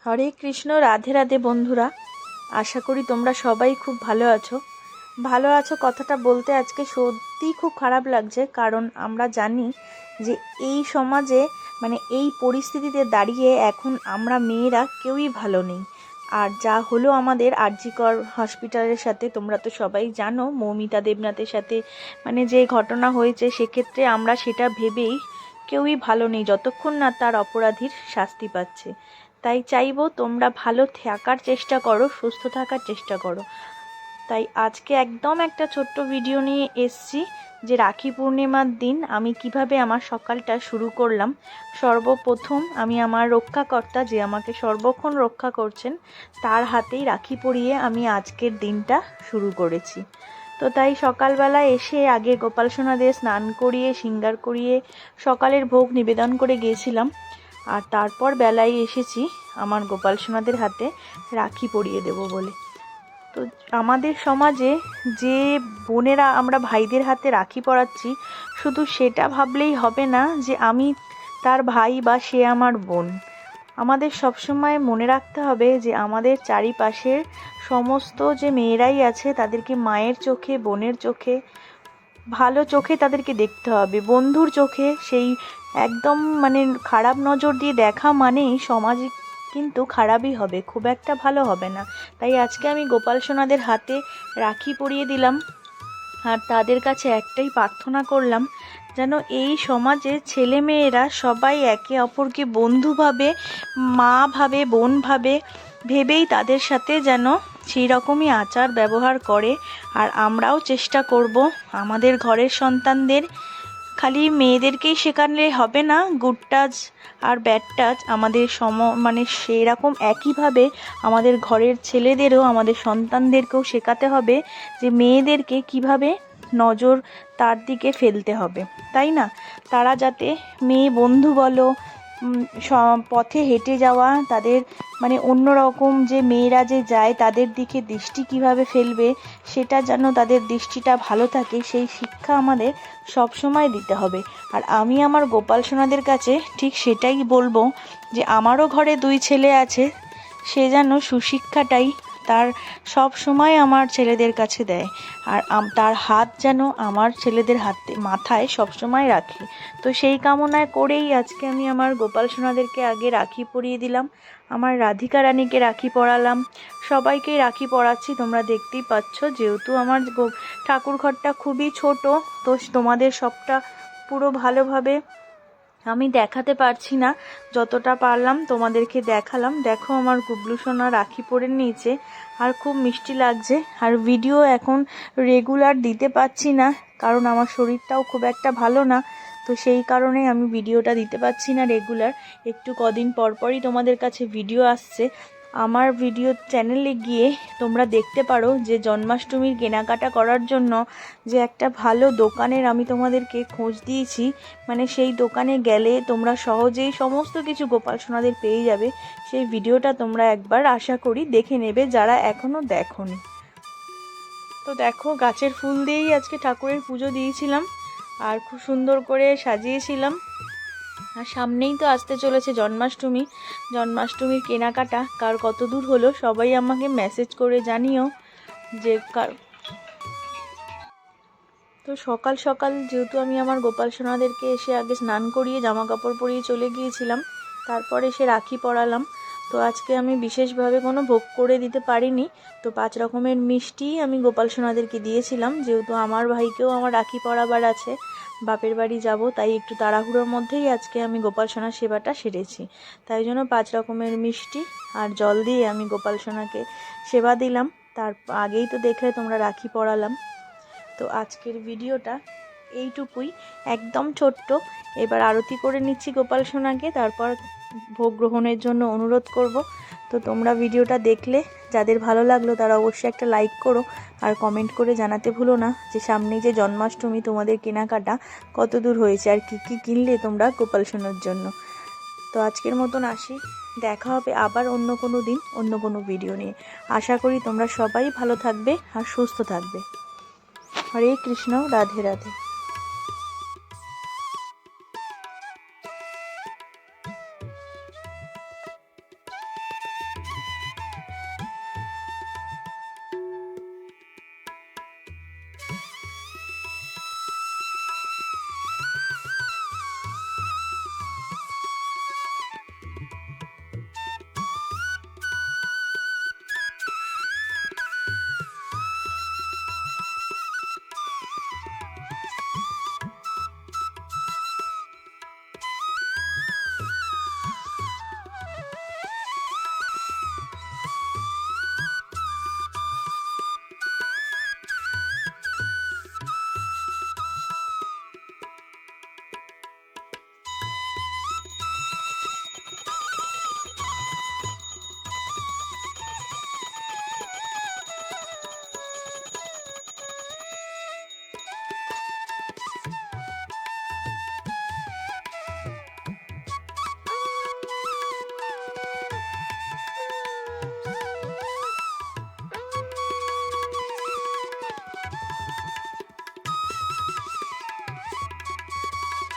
হরে কৃষ্ণ। রাধে রাধে বন্ধুরা, আশা করি তোমরা সবাই খুব ভালো আছো। ভালো আছো কথাটা বলতে আজকে সত্যিই খুব খারাপ লাগছে, কারণ আমরা জানি যে এই সমাজে এই পরিস্থিতিতে দাঁড়িয়ে এখন আমরা মেয়েরা কেউই ভালো নেই। আর যা হলো আমাদের আরজিকর হসপিটালের সাথে, তোমরা তো সবাই জানো, মৌমিতা দেবনাথের সাথে যে ঘটনা হয়েছে, সেক্ষেত্রে আমরা সেটা ভেবেই কেউই ভালো নেই যতক্ষণ না তার অপরাধীর শাস্তি পাচ্ছে। তাই চাইবো তোমরা ভালো থাকার চেষ্টা করো, সুস্থ থাকার চেষ্টা করো। তাই আজকে একদম একটা ছোট্ট ভিডিও নিয়ে এসছি যে রাখি পূর্ণিমার দিন আমি কিভাবে আমার সকালটা শুরু করলাম। সর্বপ্রথম আমি আমার রক্ষাকর্তা, যে আমাকে সর্বক্ষণ রক্ষা করছেন, তার হাতেই রাখি পরিয়ে আমি আজকের দিনটা শুরু করেছি। তো তাই সকালবেলা এসে আগে গোপাল সোনাদের স্নান করিয়ে শৃঙ্গার করিয়ে সকালের ভোগ নিবেদন করে গিয়েছিলাম, আর তারপর বেলায় এসেছি আমার গোপাল সোনাদের হাতে রাখি পরিয়ে দেব বলে। তো আমাদের সমাজে যে বোনেরা আমরা ভাইদের হাতে রাখি পরাচ্ছি, শুধু সেটা ভাবলেই হবে না যে আমি তার ভাই বা সে আমার বোন। আমাদের সবসময় মনে রাখতে হবে যে আমাদের চারিপাশের সমস্ত যে মেয়েরাই আছে তাদেরকে মায়ের চোখে, বোনের চোখে, ভালো চোখে তাদেরকে দেখতে হবে। বন্ধুর চোখে সেই একদম খারাপ নজর দিয়ে দেখা মানেই সমাজ কিন্তু খারাপই হবে, খুব একটা ভালো হবে না। তাই আজকে আমি গোপাল সোনাদের হাতে রাখি পরিয়ে দিলাম, আর তাদের কাছে একটাই প্রার্থনা করলাম যেন এই সমাজে ছেলে মেয়েরা সবাই একে অপরকে বন্ধু ভাবে, মা ভাবে, বোন ভাবে, ভেবেই তাদের সাথে যেন সেই রকমই আচার ব্যবহার করে। আর আমরাও চেষ্টা করব আমাদের ঘরের সন্তানদের, খালি মেয়েদেরকেই শেখালে হবে না, গুড টাচ আর ব্যাড টাচ আমাদের সেই রকম একইভাবে আমাদের ঘরের ছেলেদেরও, আমাদের সন্তানদেরকেও শেখাতে হবে যে মেয়েদেরকে কিভাবে নজর তার দিকে ফেলতে হবে, তাই না? তারা যাতে মেয়ে বন্ধু বলো, পথে হেঁটে যাওয়া তাদের অন্যরকম যে মেয়েরা যে যায় তাদের দিকে দৃষ্টি কিভাবে ফেলবে, সেটা যেন তাদের দৃষ্টিটা ভালো থাকে, সেই শিক্ষা আমাদের সব সময় দিতে হবে। আর আমি আমার গোপাল সোনাদের কাছে ঠিক সেটাই বলবো যে আমারও ঘরে 2 ছেলে আছে, সে যেন সুশিক্ষাটাই তার সব সময় আমার ছেলেদের কাছে দেয়, আর তার হাত যেন আমার ছেলেদের মাথায় সব সময় রাখে। তো সেই কামনায় করেই আজকে আমি আমার গোপাল সোনাদেরকে আগে রাখি পরিয়ে দিলাম, আমার রাধিকা রানীকে রাখি পরালাম, সবাইকেই রাখি পরাচ্ছি। তোমরা দেখতেই পাচ্ছ, যেহেতু আমার ঠাকুর ঘরটা খুবই ছোট, তো তোমাদের সবটা পুরো ভালোভাবে আমি দেখাতে পারছি না, যতটা পারলাম তোমাদেরকে দেখালাম। দেখো আমার গুবলু সোনা রাখি পরে নিয়েছে, আর খুব মিষ্টি লাগছে। আর ভিডিও এখন রেগুলার দিতে পারছি না, কারণ আমার শরীরটাও খুব একটা ভালো না, তো সেই কারণে আমি ভিডিওটা দিতে পারছি না রেগুলার। একটু কদিন পরপরই তোমাদের কাছে ভিডিও আসছে। আমার ভিডিও চ্যানেলে গিয়ে তোমরা দেখতে পারো যে জন্মাষ্টমীর কেনাকাটা করার জন্য যে একটা ভালো দোকানের আমি তোমাদেরকে খোঁজ দিয়েছি, সেই দোকানে গেলে তোমরা সহজেই সমস্ত কিছু গোপাল সোনাদের পেয়ে যাবে। সেই ভিডিওটা তোমরা একবার আশা করি দেখে নেবে যারা এখনও দেখোনি। তো দেখো, গাছের ফুল দিয়েই আজকে ঠাকুরের পুজো দিয়েছিলাম, আর খুব সুন্দর করে সাজিয়েছিলাম। আর সামনেই তো আসতে চলেছে জন্মাষ্টমী। জন্মাষ্টমীর কেনাকাটা কার কত দূর হলো সবাই আমাকে মেসেজ করে জানিও যে তো সকাল সকাল যেহেতু আমি আমার গোপাল সোনাদেরকে এসে আগে স্নান করিয়ে জামা কাপড় পরিয়ে চলে গিয়েছিলাম, তারপর এসে রাখি পরালাম। তো আজকে আমি বিশেষভাবে কোনো ভোগ করে দিতে পারিনি, তো 5 রকমের মিষ্টি আমি গোপাল সোনাদেরকে দিয়েছিলাম। যেহেতু আমার ভাইকেও আমার রাখি পরাবার আছে, বাপের বাড়ি যাব, তাই একটু তাড়াহুড়োর মধ্যেই আজকে আমি গোপাল সোনার সেবাটা সেরেছি। তাই জন্য 5 রকমের মিষ্টি আর জল দিয়ে আমি গোপাল সোনাকে সেবা দিলাম। তার আগেই তো দেখলে তোমরা রাখি পরালাম। তো আজকের ভিডিওটা এইটুকুই, একদম ছোট্ট। এবার আরতি করে নিচ্ছি গোপাল সোনাকে, তারপর ভোগ গ্রহণের জন্য অনুরোধ করব। তো তোমরা ভিডিওটা দেখলে, যাদের ভালো লাগলো তারা অবশ্যই একটা লাইক করো, আর কমেন্ট করে জানাতে ভুলো না যে সামনেই যে জন্মাষ্টমী তোমাদের কেনাকাটা কত দূর হয়েছে, আর কি কি কিনলে তোমরা গোপাল সোনার জন্য। তো আজকের মতন আসি, দেখা হবে আবার অন্য কোনো দিন অন্য কোনো ভিডিও নিয়ে। আশা করি তোমরা সবাই ভালো থাকবে আর সুস্থ থাকবে। হরে কৃষ্ণ। রাধে রাধে।